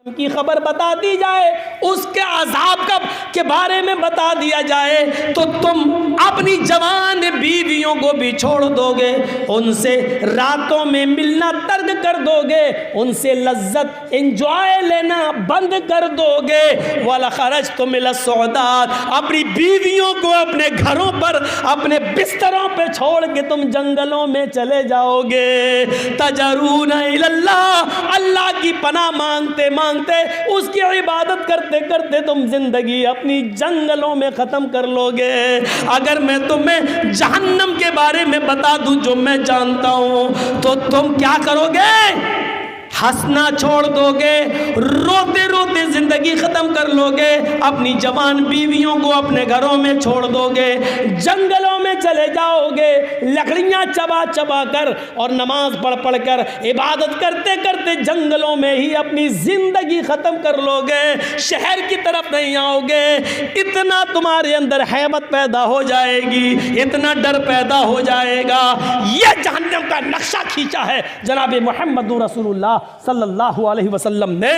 کی خبر بتا دی جائے، اس کے عذاب کے بارے میں بتا دیا جائے، تو تم اپنی جوان بیویوں کو بھی چھوڑ دو گے، ان سے راتوں میں ملنا ترک کر دو گے، ان سے لذت انجوائے لینا بند کر دو گے۔ وَلَخَرَجْتُمْ إِلَى الصُّعُودَاتِ، اپنی بیویوں کو اپنے گھروں پر اپنے بستروں پہ چھوڑ کے تم جنگلوں میں چلے جاؤ گے۔ تَجَرُونَ إِلَى اللَّهِ، اللہ کی پناہ مانگتے مانگتے اس کی عبادت کرتے کرتے تم زندگی اپنی جنگلوں میں ختم کر لو گے۔ اگر میں تمہیں جہنم کے بارے میں بتا دوں جو میں جانتا ہوں، تو تم کیا کرو گے؟ ہنسنا چھوڑ دو گے، روتے روتے زندگی ختم کر لو گے، اپنی جوان بیویوں کو اپنے گھروں میں چھوڑ دو گے، جنگلوں میں چلے جاؤ گے، لکڑیاں چبا چبا کر اور نماز پڑھ پڑھ کر عبادت کرتے کرتے جنگلوں میں ہی اپنی زندگی ختم کر لو گے، شہر کی طرف نہیں آؤ گے۔ اتنا تمہارے اندر حیبت پیدا ہو جائے گی، اتنا ڈر پیدا ہو جائے گا۔ یہ جہنم کا نقشہ کھینچا ہے جناب محمد رسول اللہ صلی اللہ علیہ وسلم نے،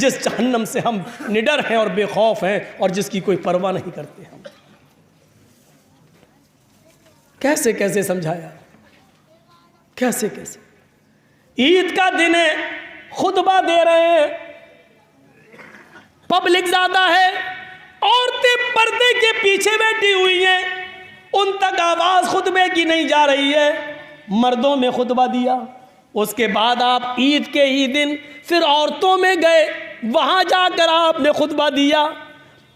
جس جہنم سے ہم نڈر ہیں اور بے خوف ہیں اور جس کی کوئی پرواہ نہیں کرتے ہم۔ کیسے کیسے سمجھایا، کیسے کیسے۔ عید کا دن ہے، خطبہ دے رہے ہیں، پبلک زیادہ ہے، عورتیں پردے کے پیچھے بیٹھی ہوئی ہیں، ان تک آواز خطبے کی نہیں جا رہی ہے۔ مردوں میں خطبہ دیا، اس کے بعد آپ عید کے ہی دن پھر عورتوں میں گئے، وہاں جا کر آپ نے خطبہ دیا،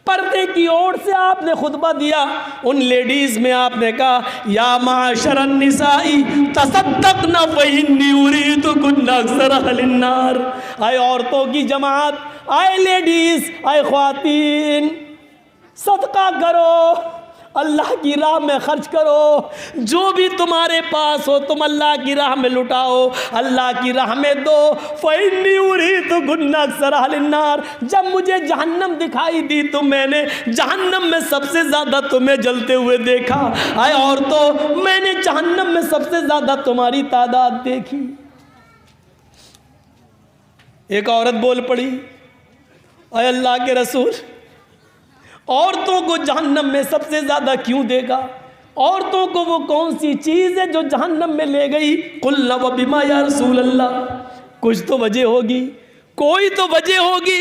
پردے کی اوٹ سے آپ نے خطبہ دیا۔ ان لیڈیز میں آپ نے کہا یا معاشر النساء تصدقن فإنی اریدکن اکثر اہل النار، اے عورتوں کی جماعت، اے لیڈیز، اے خواتین، صدقہ کرو، اللہ کی راہ میں خرچ کرو، جو بھی تمہارے پاس ہو تم اللہ کی راہ میں لٹاؤ، اللہ کی راہ میں دو۔ فإنی اریدکن اکثر اہل النار، جب مجھے جہنم دکھائی دی تو میں نے جہنم میں سب سے زیادہ تمہیں جلتے ہوئے دیکھا۔ اے عورتوں، میں نے جہنم میں سب سے زیادہ تمہاری تعداد دیکھی۔ ایک عورت بول پڑی، اے اللہ کے رسول، عورتوں کو جہنم میں سب سے زیادہ کیوں دے گا؟ عورتوں کو وہ کون سی چیز ہے جو جہنم میں لے گئی؟ قلنا وبما یا رسول اللہ، کچھ تو وجہ ہوگی، کوئی تو وجہ ہوگی۔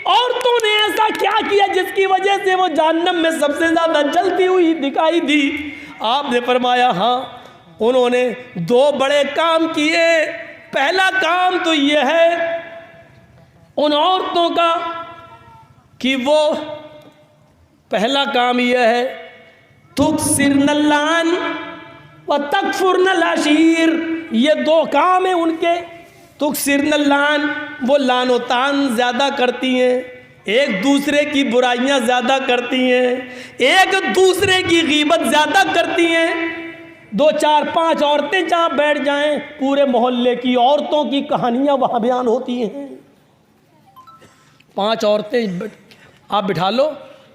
عورتوں نے ایسا کیا کیا جس کی وجہ سے وہ جہنم میں سب سے زیادہ جلتی ہوئی دکھائی دی؟ آپ نے فرمایا ہاں، انہوں نے دو بڑے کام کیے۔ پہلا کام تو یہ ہے ان عورتوں کا کہ وہ، پہلا کام یہ ہے تکثرن اللعن وتکفرن العشیر، یہ دو کام ہیں ان کے۔ تکثرن اللعن، وہ لعن و طعن زیادہ کرتی ہیں، ایک دوسرے کی برائیاں زیادہ کرتی ہیں، ایک دوسرے کی غیبت زیادہ کرتی ہیں۔ دو چار پانچ عورتیں جہاں بیٹھ جائیں، پورے محلے کی عورتوں کی کہانیاں وہاں بیان ہوتی ہیں۔ پانچ عورتیں آپ بٹھا لو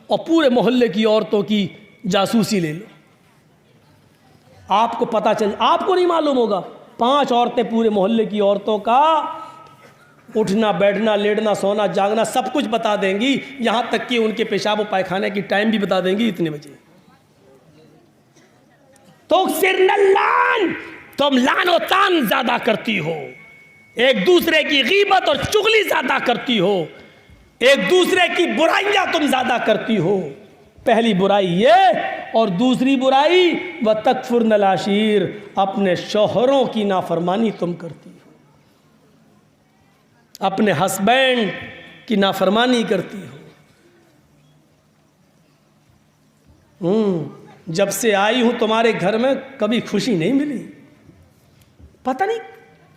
اور پورے محلے کی عورتوں کی جاسوسی لے لو، آپ کو پتہ چل، آپ کو نہیں معلوم ہوگا، پانچ عورتیں پورے محلے کی عورتوں کا اٹھنا بیٹھنا لیٹنا سونا جاگنا سب کچھ بتا دیں گی، یہاں تک کہ ان کے پیشاب و پائخانے کی ٹائم بھی بتا دیں گی، اتنے بجے۔ تو سرن اللعن، تم لعن و طعن زیادہ کرتی ہو، ایک دوسرے کی غیبت اور چغلی زیادہ کرتی ہو، ایک دوسرے کی برائیاں تم زیادہ کرتی ہو۔ پہلی برائی یہ، اور دوسری برائی وتکفرن العشیر، اپنے شوہروں کی نافرمانی تم کرتی ہو، اپنے ہسبینڈ کی نافرمانی کرتی ہو۔ جب سے آئی ہوں تمہارے گھر میں کبھی خوشی نہیں ملی، پتہ نہیں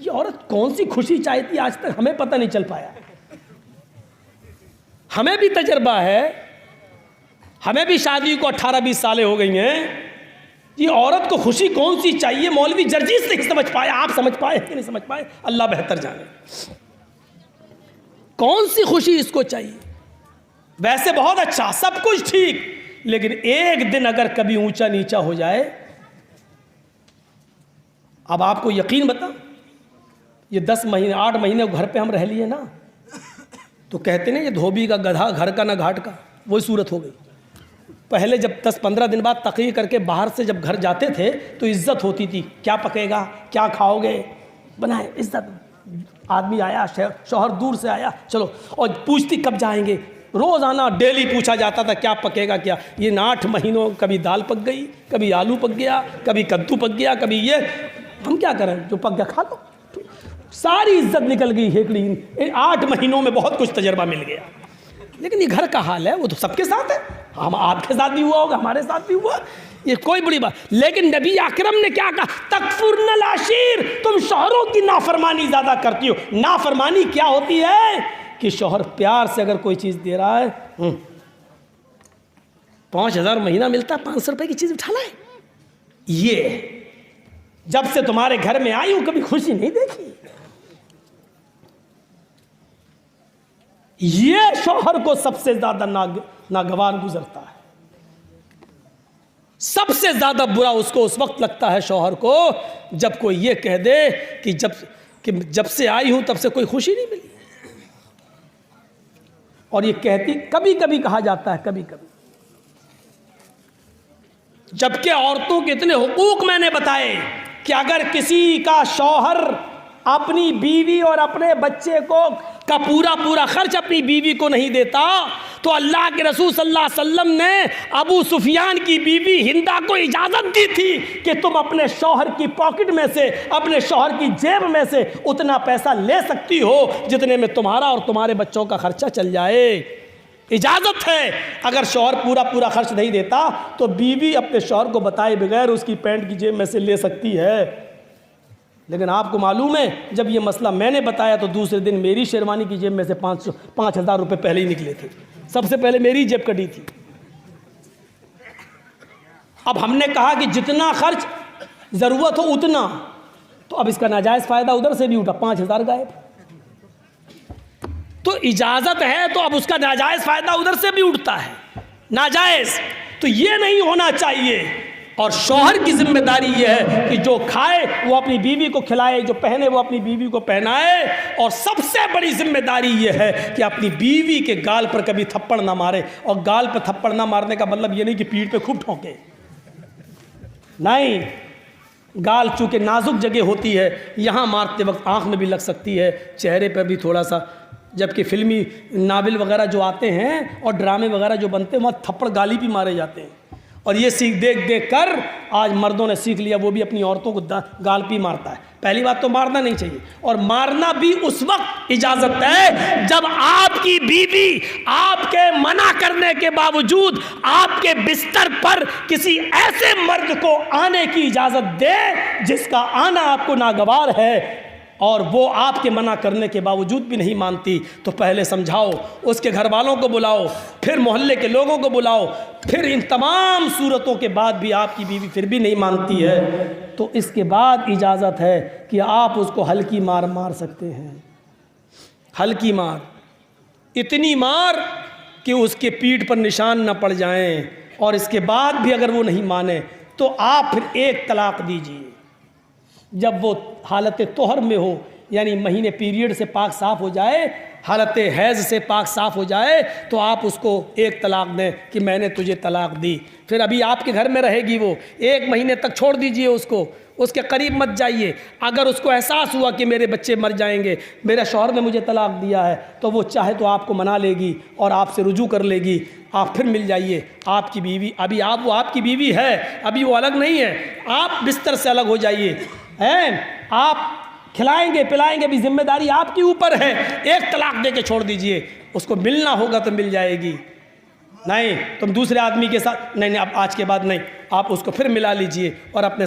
یہ عورت کون سی خوشی چاہتی، آج تک ہمیں پتہ نہیں چل پایا۔ ہمیں بھی تجربہ ہے، ہمیں بھی شادی کو 18-20 سالیں ہو گئی ہیں، یہ عورت کو خوشی کون سی چاہیے مولوی جرجیس نہیں سمجھ پائے، آپ سمجھ پائے کہ نہیں سمجھ پائے، اللہ بہتر جانے کون سی خوشی اس کو چاہیے۔ ویسے بہت اچھا، سب کچھ ٹھیک، لیکن ایک دن اگر کبھی اونچا نیچا ہو جائے، اب آپ کو یقین بتا، یہ 10 مہینے 8 مہینے گھر پہ ہم رہ لیے نا، تو کہتے نہیں یہ دھوبی کا گدھا گھر کا نہ گھاٹ کا، وہی صورت ہو گئی۔ پہلے جب 10-15 دن بعد تقریر کر کے باہر سے جب گھر جاتے تھے تو عزت ہوتی تھی، کیا پکے گا، کیا کھاؤ گے، بنائے عزت۔ آدمی آیا، شوہر دور سے آیا، چلو، اور پوچھتی کب جائیں گے، روزانہ ڈیلی پوچھا جاتا تھا کیا پکے گا کیا۔ یہ 8 مہینوں کبھی دال پک گئی، کبھی آلو پک گیا، کبھی کدو پک گیا، کبھی یہ، ہم کیا کریں، جو پک گیا کھا لو۔ ساری عزت نکل گئی ہیکڑی، 8 مہینوں میں بہت کچھ تجربہ مل گیا۔ لیکن یہ گھر کا حال ہے، وہ تو سب کے ساتھ ہے، ہم آپ کے ساتھ بھی ہوا ہوگا، ہمارے ساتھ بھی ہوا، یہ کوئی بڑی بات۔ لیکن نبی اکرم نے کیا کہا، تکفرن العشیر، تم شوہروں کی نافرمانی زیادہ کرتی ہو۔ نافرمانی کیا ہوتی ہے کہ شوہر پیار سے اگر کوئی چیز دے رہا ہے، 5000 مہینہ ملتا ہے، 500 روپے کی چیز اٹھا لائے، یہ جب سے تمہارے گھر میں آئی ہوں کبھی خوشی نہیں دیکھی۔ یہ شوہر کو سب سے زیادہ ناگوار گزرتا ہے، سب سے زیادہ برا اس کو اس وقت لگتا ہے شوہر کو جب کوئی یہ کہہ دے کہ جب سے آئی ہوں تب سے کوئی خوشی نہیں ملی۔ اور یہ کہتی کبھی کبھی کہا جاتا ہے، کبھی کبھی، جبکہ عورتوں کے اتنے حقوق میں نے بتائے کہ اگر کسی کا شوہر اپنی بیوی اور اپنے بچے کا پورا خرچ اپنی بیوی کو نہیں دیتا تو اللہ کے رسول صلی اللہ علیہ وسلم نے ابو سفیان کی بیوی ہندا کو اجازت دی تھی کہ تم اپنے شوہر کی پاکٹ میں سے، اپنے شوہر کی جیب میں سے اتنا پیسہ لے سکتی ہو جتنے میں تمہارا اور تمہارے بچوں کا خرچہ چل جائے۔ اجازت ہے۔ اگر شوہر پورا خرچ نہیں دیتا تو بیوی اپنے شوہر کو بتائے بغیر اس کی پینٹ کی جیب میں سے لے سکتی ہے۔ لیکن آپ کو معلوم ہے جب یہ مسئلہ میں نے بتایا تو دوسرے دن میری شیروانی کی جیب میں سے 5000 روپے پہلے ہی نکلے تھے، سب سے پہلے میری جیب کٹی تھی۔ اب ہم نے کہا کہ جتنا خرچ ضرورت ہو اتنا، تو اب اس کا ناجائز فائدہ ادھر سے بھی اٹھا، 5000 غائب۔ تو اجازت ہے تو اب اس کا ناجائز فائدہ ادھر سے بھی اٹھتا ہے، ناجائز تو یہ نہیں ہونا چاہیے۔ اور شوہر کی ذمہ داری یہ ہے کہ جو کھائے وہ اپنی بیوی کو کھلائے، جو پہنے وہ اپنی بیوی کو پہنائے، اور سب سے بڑی ذمہ داری یہ ہے کہ اپنی بیوی کے گال پر کبھی تھپڑ نہ مارے۔ اور گال پر تھپڑ نہ مارنے کا مطلب یہ نہیں کہ پیٹھ پہ خوب ٹھونکے، نہیں، گال چونکہ نازک جگہ ہوتی ہے، یہاں مارتے وقت آنکھ میں بھی لگ سکتی ہے، چہرے پر بھی تھوڑا سا، جبکہ فلمی ناول وغیرہ جو آتے ہیں اور ڈرامے وغیرہ جو بنتے ہیں وہاں تھپڑ گالی بھی مارے جاتے ہیں۔ اور یہ دیکھ کر آج مردوں نے سیکھ لیا، وہ بھی اپنی عورتوں کو گال پی مارتا ہے۔ پہلی بات تو مارنا نہیں چاہیے، اور مارنا بھی اس وقت اجازت ہے جب آپ کی بیوی آپ کے منع کرنے کے باوجود آپ کے بستر پر کسی ایسے مرد کو آنے کی اجازت دے جس کا آنا آپ کو ناگوار ہے، اور وہ آپ کے منع کرنے کے باوجود بھی نہیں مانتی، تو پہلے سمجھاؤ، اس کے گھر والوں کو بلاؤ، پھر محلے کے لوگوں کو بلاؤ، پھر ان تمام صورتوں کے بعد بھی آپ کی بیوی پھر بھی نہیں مانتی ہے تو اس کے بعد اجازت ہے کہ آپ اس کو ہلکی مار سکتے ہیں، ہلکی مار، اتنی مار کہ اس کے پیٹھ پر نشان نہ پڑ جائیں، اور اس کے بعد بھی اگر وہ نہیں مانے تو آپ پھر 1 طلاق دیجیے۔ جب وہ حالت طہر میں ہو، یعنی مہینے پیریڈ سے پاک صاف ہو جائے، حالت حیض سے پاک صاف ہو جائے، تو آپ اس کو 1 طلاق دیں کہ میں نے تجھے طلاق دی۔ پھر ابھی آپ کے گھر میں رہے گی وہ، 1 مہینے تک چھوڑ دیجئے اس کو، اس کے قریب مت جائیے۔ اگر اس کو احساس ہوا کہ میرے بچے مر جائیں گے، میرے شوہر نے مجھے طلاق دیا ہے، تو وہ چاہے تو آپ کو منا لے گی اور آپ سے رجوع کر لے گی، آپ پھر مل جائیے۔ آپ کی بیوی ابھی وہ آپ کی بیوی ہے، ابھی وہ الگ نہیں ہے، آپ بستر سے الگ ہو جائیے، آپ کھلائیں گے پلائیں گے بھی ذمہ داری آپ کے اوپر ہے، 1 طلاق دے کے چھوڑ دیجئے۔ اس کو ملنا ہوگا تو مل جائے گی، نہیں تم دوسرے آدمی کے ساتھ نہیں، اب آج کے بعد نہیں، آپ اس کو پھر ملا لیجئے اور اپنے